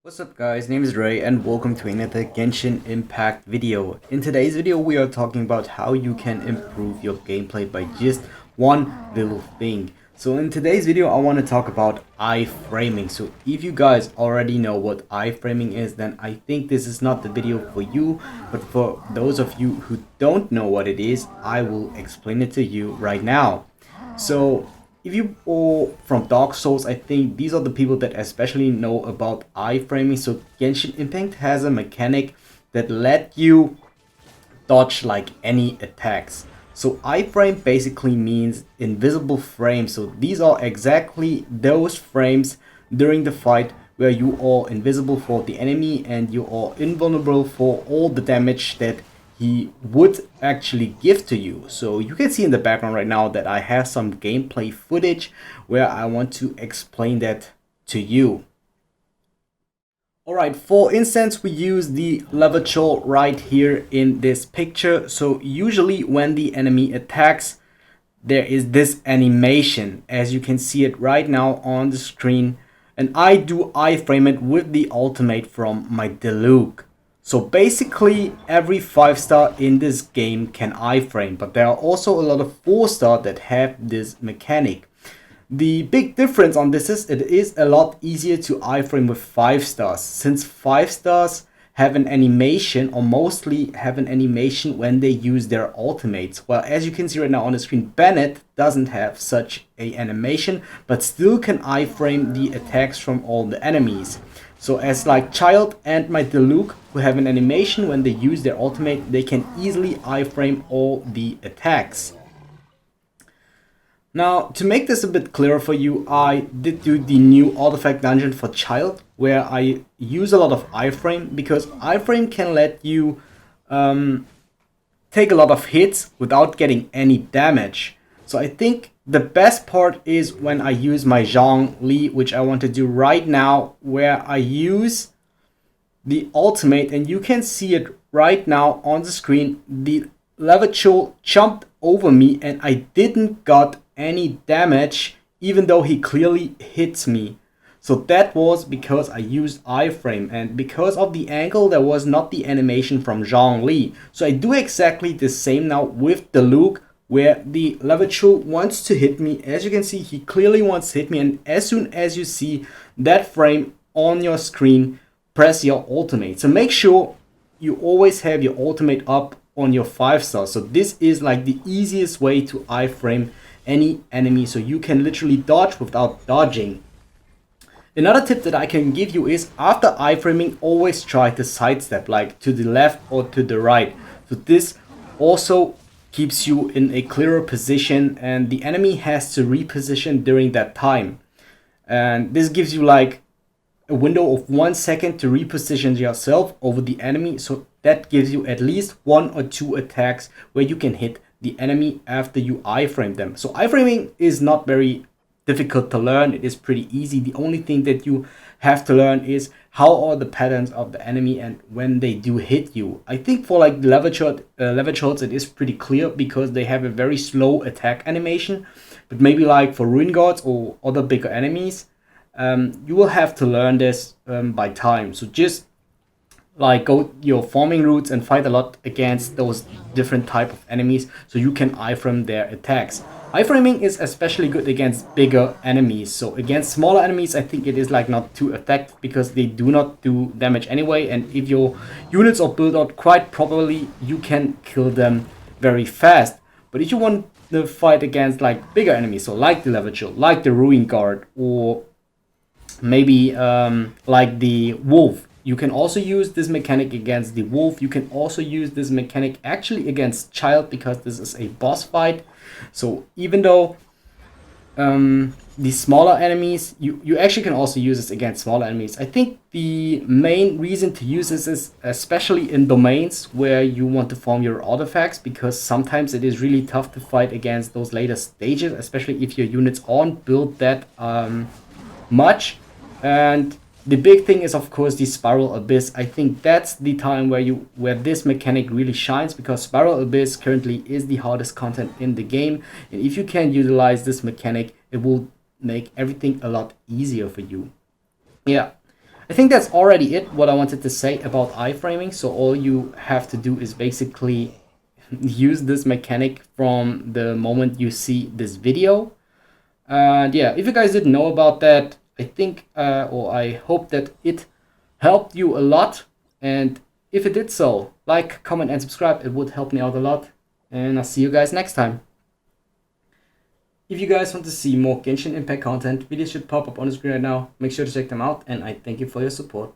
What's up guys, name is Ray and welcome to another Genshin Impact video. In today's video we are talking about how you can improve your gameplay by just one little thing. So in today's video I want to talk about iframing. So if you guys already know what iframing is, then I think this is not the video for you. But for those of you who don't know what it is, I will explain it to you right now. So if you are from Dark Souls, I think these are the people that especially know about iframing. So Genshin Impact has a mechanic that let you dodge like any attacks. So iframe basically means invisible frames. So these are exactly those frames during the fight where you are invisible for the enemy and you are invulnerable for all the damage that he would actually give to you. So you can see in the background right now that I have some gameplay footage where I want to explain that to you. Alright, for instance, we use the lever right here in this picture. So usually when the enemy attacks, there is this animation, as you can see it right now on the screen. And I do iframe it with the ultimate from my Diluc. So basically every 5-star in this game can iframe, but there are also a lot of 4-star that have this mechanic. The big difference on this is it is a lot easier to iframe with 5 stars, since 5 stars have an animation, or mostly have an animation when they use their ultimates. Well, as you can see right now on the screen, Bennett doesn't have such a animation, but still can iframe the attacks from all the enemies. So as like Child and my Diluc, who have an animation when they use their ultimate, they can easily iframe all the attacks. Now, to make this a bit clearer for you, I did do the new artifact dungeon for Child, where I use a lot of iframe, because iframe can let you take a lot of hits without getting any damage. So I think the best part is when I use my Zhongli, which I want to do right now, where I use the ultimate, and you can see it right now on the screen. The Levichul jumped over me and I didn't got any damage, even though he clearly hits me. So that was because I used iframe, and because of the angle there was not the animation from Zhongli. So I do exactly the same now with Diluc, where the Levichul wants to hit me. As you can see, he clearly wants to hit me, and as soon as you see that frame on your screen, press your ultimate. So make sure you always have your ultimate up on your 5-star. So this is like the easiest way to iframe any enemy, so you can literally dodge without dodging. Another tip that I can give you is, after iframing, always try to sidestep, like to the left or to the right. So this also keeps you in a clearer position, and the enemy has to reposition during that time. And this gives you like a window of 1 second to reposition yourself over the enemy. So that gives you at least 1 or 2 attacks where you can hit the enemy after you iframe them. So iframing is not very difficult to learn. It is pretty easy. The only thing that you have to learn is how are the patterns of the enemy and when they do hit you. I think for like the Levichuls it is pretty clear, because they have a very slow attack animation. But maybe like for Ruin Guards or other bigger enemies, you will have to learn this by time. So just like go your farming routes and fight a lot against those different type of enemies, so you can iframe their attacks. Iframing is especially good against bigger enemies. So against smaller enemies, I think it is like not too effective, because they do not do damage anyway, and if your units are built out quite properly, you can kill them very fast. But if you want to fight against like bigger enemies, so like the Levichul, like the Ruin Guard, or maybe like the Wolf, you can also use this mechanic against the Wolf. You can also use this mechanic actually against Child, because this is a boss fight. So even though the smaller enemies, you actually can also use this against smaller enemies. I think the main reason to use this is especially in domains where you want to farm your artifacts, because sometimes it is really tough to fight against those later stages, especially if your units aren't built that much. And the big thing is, of course, the Spiral Abyss. I think that's the time where this mechanic really shines, because Spiral Abyss currently is the hardest content in the game. And if you can utilize this mechanic, it will make everything a lot easier for you. Yeah. I think that's already it, what I wanted to say about iframing. So all you have to do is basically use this mechanic from the moment you see this video. And yeah, if you guys didn't know about that, I think or I hope that it helped you a lot. And if it did so, like, comment, and subscribe. It would help me out a lot. And I'll see you guys next time. If you guys want to see more Genshin Impact content, videos should pop up on the screen right now. Make sure to check them out, and I thank you for your support.